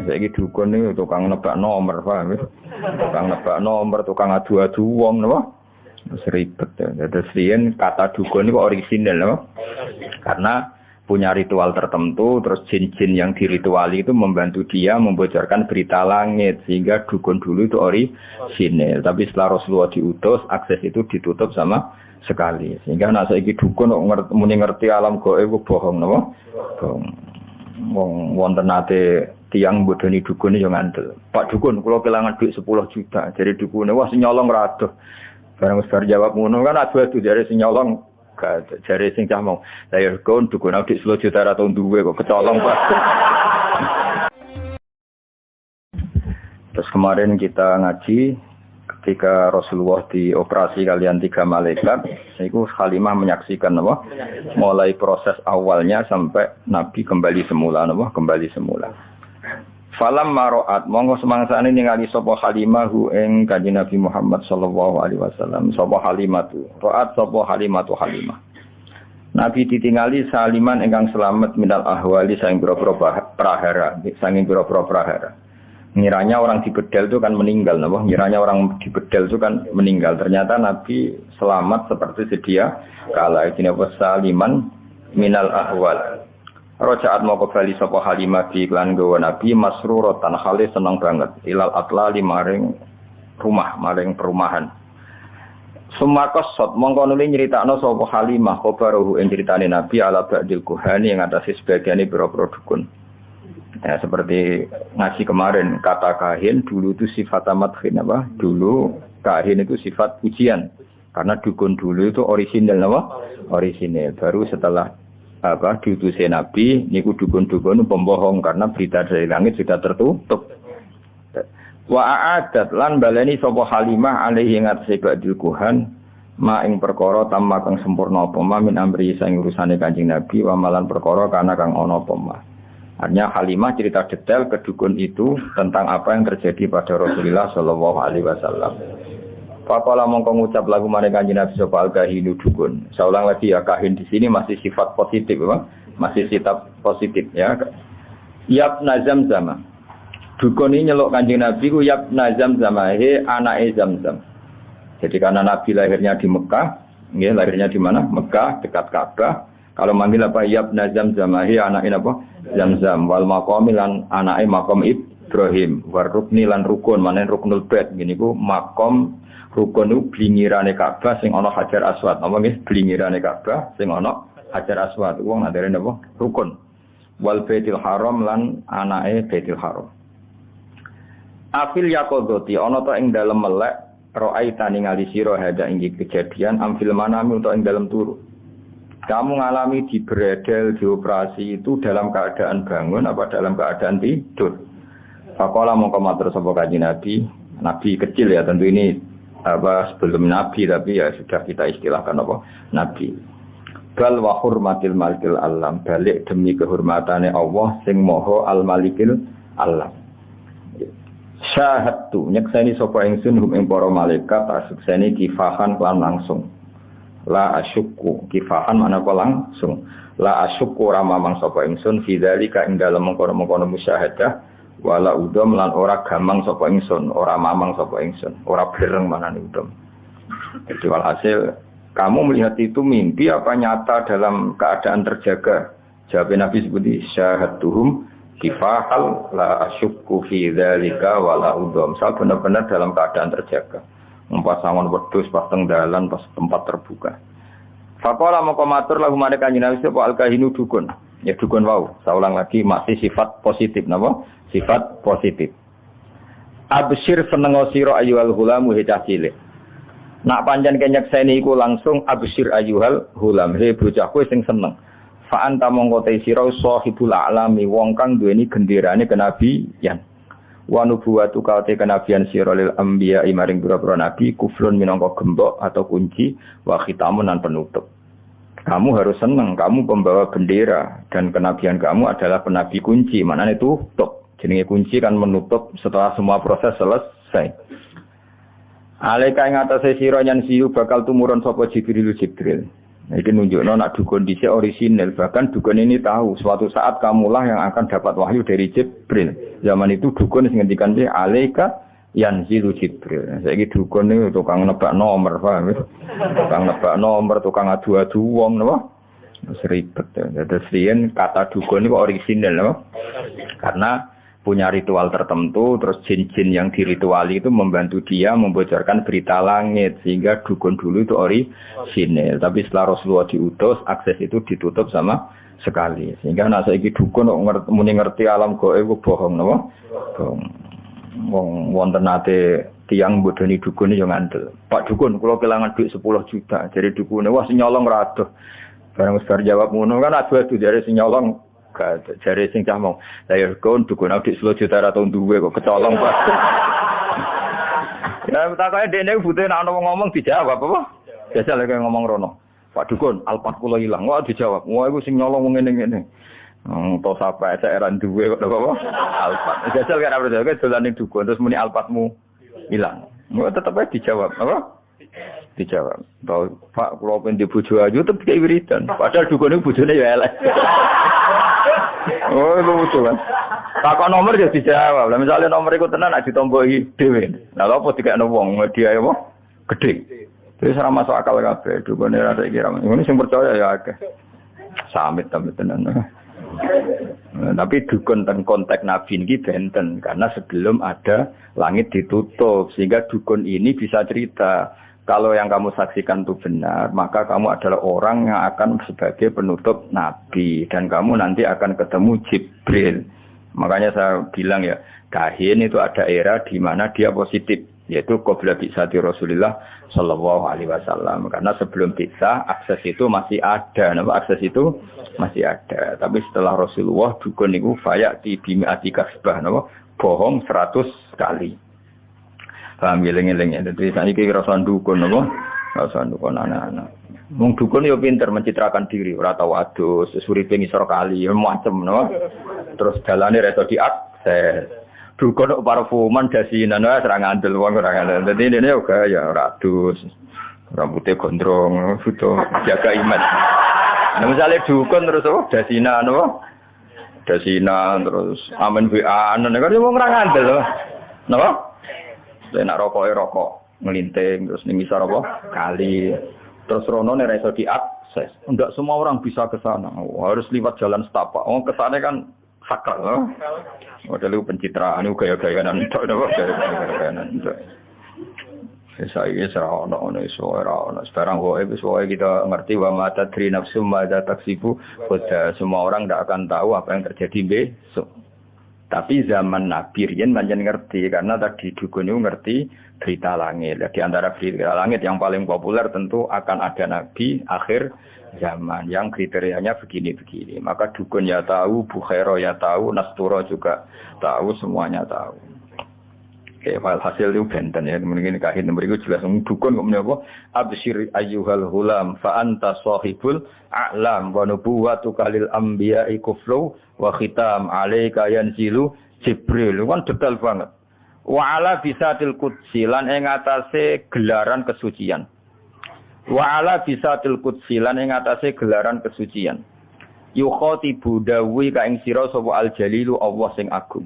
Saiki dukun iki tukang nebak nomor, paham ya? Tukang nebak nomor, tukang adu-adu wong napa? Wis ribet. Terus riyen kata dukun itu orisinal napa? Karena punya ritual tertentu, terus jin-jin yang dirituali itu membantu dia membocorkan berita langit, sehingga dukun dulu itu orisinal. Tapi setelah Rasulullah diutus, akses itu ditutup sama sekali. Sehingga nek saiki dukun muni ngerti alam gaib bohong napa? Bohong. Wong wonten nate tiyang bodoni dukun yo ngandel. Pak dukun, kula kelangan duit 10 juta. Jadi dukune wah sing nyolong ra adoh. Bareng wis bar jawab ngono kan adu-adu jare sing nyolong jare sing cah mau. Lah ya kon dukun duit 10 juta ra tau duwe kok kecolong Pak. Terus kemarin kita ngaji ketika Rasulullah dioperasi kalian 3 malaikat, itu Halimah menyaksikan apa? Mulai proses awalnya sampai Nabi kembali semula, apa? Kembali semula. Falam maroat, monggo semangsane ningali sapa Halimah hu ing Kanjeng Nabi Muhammad sallallahu alaihi wasallam, sapa Halimah tu. Roat sapa Halimah tu Halimah. Nabi ditingali saliman ingkang selamat minal ahwali saking pira-pira prahara, saking pira-pira prahara. Ngiranya orang di bedel itu kan meninggal, napa? Ngiranya orang di bedel itu kan meninggal. Ternyata Nabi selamat seperti sedia kala iki napa saliman minal ahwal. Rojaat mau kembali sapa Halimah di iklan gawa Nabi masruratan hale seneng banget ilal atlali maring rumah, maring perumahan. Sumakos sot mongko nuli nyritakno sapa Halimah khabaruhu ing critane Nabi ala ba'dil kuhani yang atase sebagiane pira-pira dukun. Ya, seperti ngasih kemarin kata kahin dulu itu sifat amadhin apa? Dulu kahin itu sifat pujian karena dukun dulu itu orisinal apa? Orisinal. Baru setelah apa diutusnya Nabi niku dukun-dukun pembohong karena berita dari langit sudah tertutup. Wa a'adat lan baleni sapa Halimah alaihi ngatasi ba'dil kuhan ma ing perkara tamma kang sempurna apa ma min amri sang urusane Kanjeng Nabi wa malan perkara kana kang ana apa ma. Hanya Halimah cerita detail ke dukun itu tentang apa yang terjadi pada Rasulullah Shallallahu Alaihi Wasallam. Faqala mongko ngucap lagu maring Kanjeng Nabi sapa al-kahinu dukun. Saya ulang lagi ya, kahin di sini masih sifat positif, apa? Masih sifat positif ya. Yabna Zamzam. Dukun ini nyeluk Kanjeng Nabi ku Yabna Zamzam, he anake Zamzam. Jadi karena Nabi lahirnya di Mekah, nggih lahirnya di mana? Mekah dekat Ka'bah. Kalau manggil apa Yabna Zamzam, he anake apa? Zamzam wal maqami lan anake maqam Ibrahim war rukni lan rukun manen ruknul bait ngene iku maqam rukun iku blingirane Ka'bah sing ana Hajar Aswad apa nggih blingirane Ka'bah sing ana Hajar Aswad wong ndare napa rukun wal baitil haram lan anake baitil haram afil yaqodoti ana ta ing dalem melek ra'aita ningali sira hada ing kejadian amfil manami utawa ing dalem turu. Kamu ngalami di bredel, di operasi itu dalam keadaan bangun apa dalam keadaan tidur? Faqala mongko matur sapa Kanjeng Nabi, Nabi kecil ya tentu ini apa sebelum Nabi tapi ya sudah kita istilahkan apa Nabi. Bal wa hurmatil malikil alam, balik demi kehormatane Allah sing Maha al malikil alam. Syahadtu nyekseni sapa ingsun hum ing para malaikat asekseni kifahan lan langsung. La asyukku kifahan mana kok langsung la asyukku ramamang sapa ingsun fi dzalika ing dalem mengkono-mengkono musyahadah wala udom lan ora gamang sapa ingsun ora mamang sapa ingsun ora bereng manane udom. Jadi walhasil kamu melihat itu mimpi apa nyata dalam keadaan terjaga? Jawab Nabi seperti syahadtuhum kifahal la asyukku fi dzalika wala udom. Saya benar-benar dalam keadaan terjaga. Pas sangon wedhus pas teng dalan pas tempat terbuka. Faqala moko matur lagu mareka Kanjeng Nabi sapa al-kahinu dukun. Ya dukun wau. Saya ulang lagi masih sifat positif napa? Sifat positif. Absyir seneng sira ayyuhal gulamu hecah cilik. Nak pancen kenyekseni iku langsung absyir ayyuhal gulam he bocah kowe sing seneng. Fa anta mongko te sira sahibul alami wong kang duweni genderane kenabian. Wa nubuwatu kaute kenabian sira lil anbiya maring pira-pira nabi kufrun minangka gembok atau kunci wa khitamun lan penutup. Kamu harus senang, kamu pembawa bendera dan kenabian kamu adalah penabi kunci. Maknane tutup. Jenenge kunci kan menutup setelah semua proses selesai. Alaika ing atase sira nyan siyu bakal tumurun sapa Jibril. Iki nunjukno nak dukun dhisik orisinil, bahkan dukun ini tahu suatu saat kamulah yang akan dapat wahyu dari Jibril. Zaman itu dukun sing ngendikan dia alaika yanzilu Jibril. Saiki dukun niku tukang nebak nomor, paham ya? Tukang nebak nomor, tukang adu-adu wong napa? Seribet. Terus riyen kata dukun niku orisinil napa? Karena punya ritual tertentu, terus jin-jin yang dirituali itu membantu dia membocorkan berita langit, sehingga dukun dulu itu orisinil. Tapi setelah Rasulullah diutus, akses itu ditutup sama sekali. Sehingga nak saiki dukun kok muni ngerti alam gaib ku bohong napa? Bohong. Wong wonten nate tiyang bodoni dukun yo ngandel. Pak dukun, kula kelangan duit 10 juta. Jadi dukune wah sing nyolong ra adoh. Bareng wis jawab ngono kan adu-adu jare sing nyolong jare sing cah mong. Lah ya kon dukun adik 10 juta ra tau duwe kok kecolong Pak. Ya takoke dekne butuh nek ana wong ngomong dijawab apa? Biasa lek ngomong rono. Pak dukun, alpat kula ilang. Wah dijawab. Wah iku sing nyolong wong ngene-ngene. To sapa eran duwe kok apa? Alpat. Jajal karo berarti dolane dukun terus muni alpatmu ilang. Kok tetep ae dijawab, apa? Dijawab. Pak kula pengen bojo ayu tetep kaya wiridan. Padahal dukune bojone ya elek. Oh, lucu kan. Takok nomor ya dijawab. Lah misale nomor iku tenan nek ditomboki dhewe. Lah lha apa dikekno wong dia apa? Gedhe. Terus ora masuk akal kabeh. Dukune ra kira. Ngono sing percaya ya akeh. Samit tenan. Tapi dukun teng konteks Nabi ini benten karena sebelum ada langit ditutup sehingga dukun ini bisa cerita kalau yang kamu saksikan itu benar maka kamu adalah orang yang akan sebagai penutup Nabi dan kamu nanti akan ketemu Jibril. Makanya saya bilang ya kahin itu ada era di mana dia positif yaitu qabla bi'tsati Rasulullah sallallahu alaihi wasallam karena sebelum bi'tsah akses itu masih ada. Akses itu masih ada. Tapi setelah Rasulullah dukun niku fayati bimi'ati kasbah napa bohong 100 kali. Paham geleng-geleng. Dadi saiki rasa dukun napa? Rasa dukun anak-anak. Wong dukun yo pinter mencitrakan diri, ora tau adus, suripe ngisor kali, macem napa. Terus dalane reso diakses. Dukun kok parfuman dasinan wae serang andel wong ora ngandel. Dadi dene yo gaya ora adus. Rambutnya gondrong, butuh jaga iman. Nah, misalnya dukun terus apa? Dasinan apa? Dasinan terus amen WA-an kan wong ora ngandel apa? Napa? Lek nak rokok ngelinting terus ning ngisor apa? Kali. Terus rono nek iso diakses. Enggak semua orang bisa ke sana. Harus lewat jalan setapak. Oh, kesane kan sakral. Model pencitraan itu gaya-gayaan tok napa? Gaya-gayaan tok. Saya serah ono suara ono sekarang wae kita ngerti wa ma tadri nafsum ma taksibu semua orang tidak akan tahu apa yang terjadi besok. Tapi zaman Nabi riyen pancen ngerti karena tadi dukun itu ngerti berita langit. Di antara berita langit yang paling populer tentu akan ada Nabi akhir zaman yang kriterianya begini-begini. Maka dukun ya tahu, Bukhaira ya tahu, Nasturo juga tahu, semuanya tahu. Oke, hasil itu benten ya. Mungkin kahin berikut jelas dukun kok menapa absyir ayyuhal hulam fa anta sahibul a'lam wa nubuwwatuka lil anbiya'i kuflu wa khitam alayka yanzilu Jibril. Kan detail banget. Wa ala bisatil qudsi lan ing atase gelaran kesucian. Wa ala bisatil qudsi lan ing atase gelaran kesucian. Yukhatibu dawi ka ing sira sapa al jalilu Allah sing agung.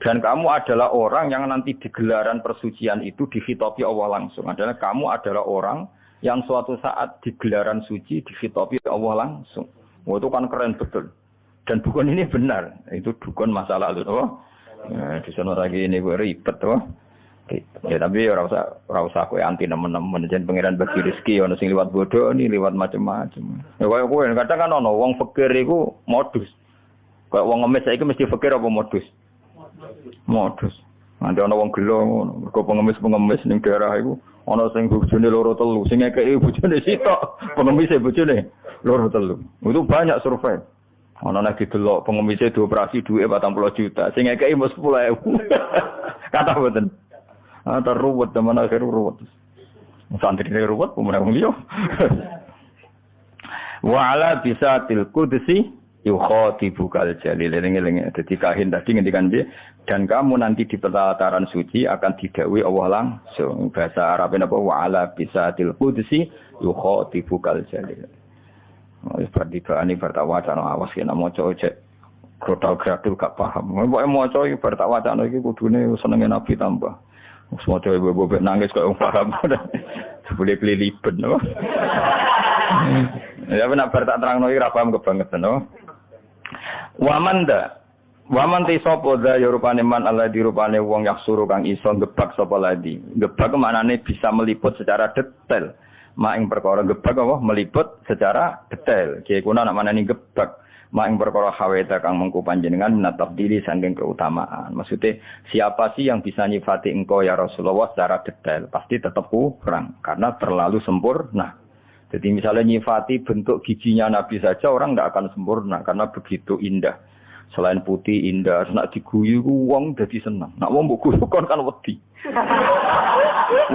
Dan kamu adalah orang yang nanti di gelaran persucian itu dikhitabi Allah langsung. Adalah kamu adalah orang yang suatu saat di gelaran suci dikhitabi Allah langsung. Wah, itu kan keren betul. Dan dukun ini benar. Itu dukun masa lalu. Oh. Nah, di sana lagi ini ribet. Oh. Ya, tapi ora usah kowe anti nemen-nemen jen pangeran bagi rezeki ono sing liwat bodoh ini liwat macam-macam. Ya kaya kowe kadang kan ono wong fakir iku modus. Kayak wong ngemis saiki mesti fakir apa modus? Modus. Nanti ana wong gelo ngono. Mergo pengemis ning daerah iku ana sing bojone loro telu, sing ngekeki bojone sitok, pengemise bojone loro telu. Itu banyak survei. Ana nek didelok pengemise dioperasi duwe 40 juta, sing ngekeki mung 10.000. Kata mboten. Ruwet teman akhir ruwet. Santri ruwet pemenang wong liya. Wa ala bisatil qudsi yukhatibukal jalil. Eling-eling dadi kahin tadi ngendikan piye? Dan kamu nanti di pelataran suci akan didhawuhi Allah langsung. Bahasa Arab napa wa ala bisatil qudsi yukhatibukal jalil. Wis bar tibane bar tak wacana awas kena maca cek grodal-gradul gak paham. Pokoke maca iki bar tak wacana iki kudune senenge Nabi tambah. Wis maca bebek nangis kok paham. Boleh kelilipan no. Ya benar bar tak terangno iki ra paham kebangetan no. Waman ti sapa da ya rupane man Allah di rupane wong yaksuru kang iso gebak sapa ladi. Gebak maknane bisa meliput secara detail. Mak ing perkara gebak apa meliput secara detail. Ki kuna nak manani gebak. Mak ing perkara haweta kang mengku panjenengan menatap diri saking keutamaan. Maksudnya siapa sih yang bisa nyifati engkau ya Rasulullah secara detail? Pasti tetap kurang karena terlalu sempurna. Jadi misalnya nyifati bentuk giginya Nabi saja orang enggak akan sempurna karena begitu indah. Selain putih indah, nak diguyu wong dadi seneng. Nak wong mbok guyu kon kan wedi.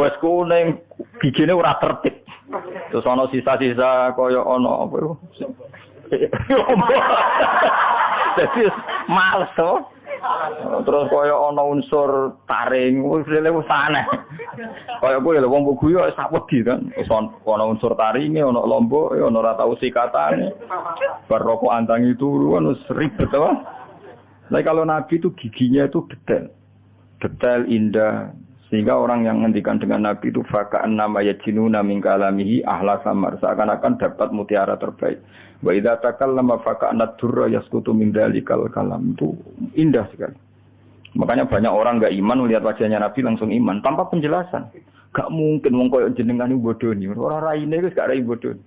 Wes kuning gigine ora tertib. Terus ana sisa-sisa kaya ana apa yo. Dadi males to. Terus kaya ana unsur taring, wis aneh. Kaya kowe lho wong mbok guyu sak wedi kan. Wis ana unsur taringe, ana lombok, ana ora tau sikatane. Bar rokok antang itu kan wis ribet to. Nah kalau Nabi itu giginya itu detail indah sehingga orang yang ngendikan dengan Nabi itu faka'an nama yajinuna min kalamihi ahla samar seakan-akan dapat mutiara terbaik. Wa idza takallama faka'anad durra yasqutu min dalikal kalam itu indah sekali. Makanya banyak orang enggak iman melihat wajahnya Nabi langsung iman tanpa penjelasan. Gak mungkin wong koyo jenengan iki bodoni. Ora raine wis gak rai bodoni.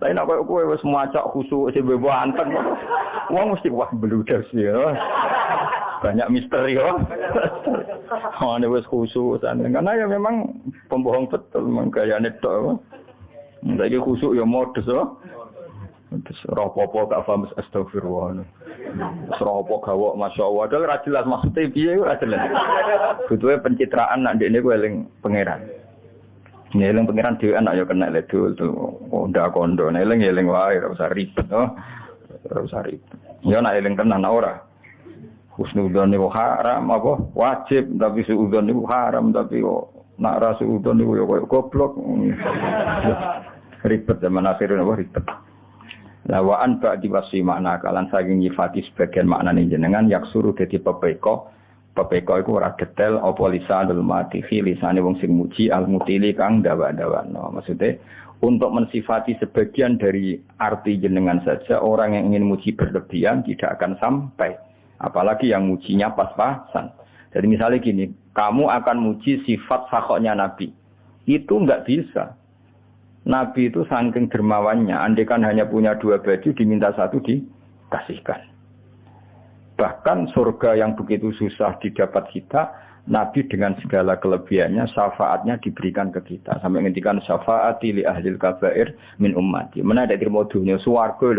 Tapi nak kowe wis macak khusuk sebebo anteng. Wong mesti wah bludas ya. Banyak misteri ya. Oh, ini wis khusuk karena ya memang pembohong betul memang gayane tok. Saiki khusuk ya modus ya. Terus ropo-ropo gak paham astagfirullah. Terus ropo gawok masyaallah. Padahal ra jelas maksude piye ora jelas. Butuhe pencitraan nak ndekne kowe eling pangeran. Nyeling pengiran dhewe anak ya kena ledul tuh ndak kondo nyeling wae ora usah ribet ora usah ribet ya nek eling tenan ora husnudzon niku haram apa wajib tapi suudzon niku haram tapi kok nak ra suudzon niku ya koyo goblok ribet zaman akhir apa ribet lawaan ba'di wasi makna kalan saking nyifati sebagian maknane jenengan yaksuru dadi pepeko iku ora detail apa lisanul matihi lisane wong sing muji al-mutili kang dawa-dawano. Maksudnya untuk mensifati sebagian dari arti jenengan saja orang yang ingin muji berlebihan tidak akan sampai. Apalagi yang mujinya pas-pasan. Jadi misalnya gini, kamu akan muji sifat fakhoknya Nabi. Itu enggak bisa. Nabi itu saking dermawannya, andaikan hanya punya 2 baju diminta 1 dikasihkan. Bahkan surga yang begitu susah didapat kita, Nabi dengan segala kelebihannya, syafaatnya diberikan ke kita. Sampai ngendikan syafaati li ahlil kabair min ummati. Mana ada terima dunia, swarga.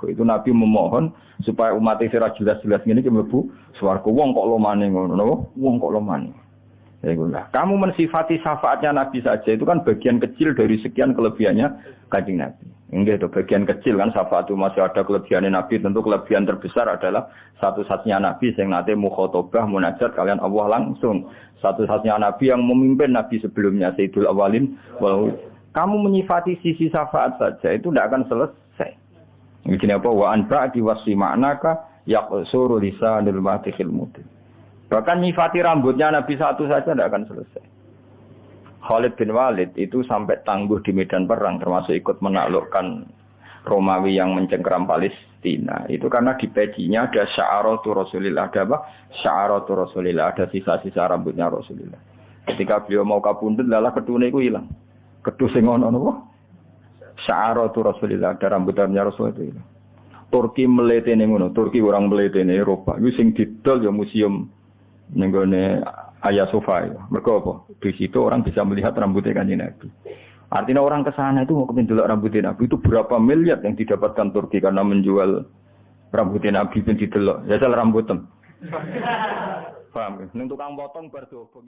Itu Nabi memohon supaya umat Israel jelas-jelas ini mlebu swarga. Wong kok lomane ngono, wong kok lomane. Kamu mensifati syafaatnya Nabi saja, itu kan bagian kecil dari sekian kelebihannya Kanjeng Nabi. Enggak, itu bagian kecil kan syafaat itu masih ada kelebihannya Nabi. Tentu kelebihan terbesar adalah satu-satunya Nabi yang nanti mukhotobah munajat kalian Allah langsung. Satu-satunya Nabi yang memimpin Nabi sebelumnya Sayyidul Awalin. Kamu menyifati sisi syafaat saja itu tidak akan selesai. Begini apa? Wa anba diwasi ma'naka yaqsuru lisanul matihil mudin. Bahkan nyifati rambutnya Nabi satu saja tidak akan selesai. Khalid bin Walid itu sampai tangguh di medan perang, termasuk ikut menaklukkan Romawi yang mencengkeram Palestina. Itu karena di pecinya ada sya'aratu Rasulillah, ada apa? Sya'aratu Rasulillah, ada sisa-sisa rambutnya Rasulillah. Ketika beliau mau kabundut, lalah kedune itu hilang. Kedus sing ono apa? Sya'aratu Rasulillah, ada rambutnya Rasul itu hilang. Turki meletene ngono, Turki orang meletene Eropa. Iku sing didol ya museum ning gone Hagia Sophia. Mergo apa? Di situ orang bisa melihat rambutnya Kanjeng Nabi. Artinya orang ke sana itu mau kependelok rambutnya Nabi itu berapa miliar yang didapatkan Turki karena menjual rambutnya Nabi yang didelok. Ya salah rambutem. Paham? Ning tukang potong bar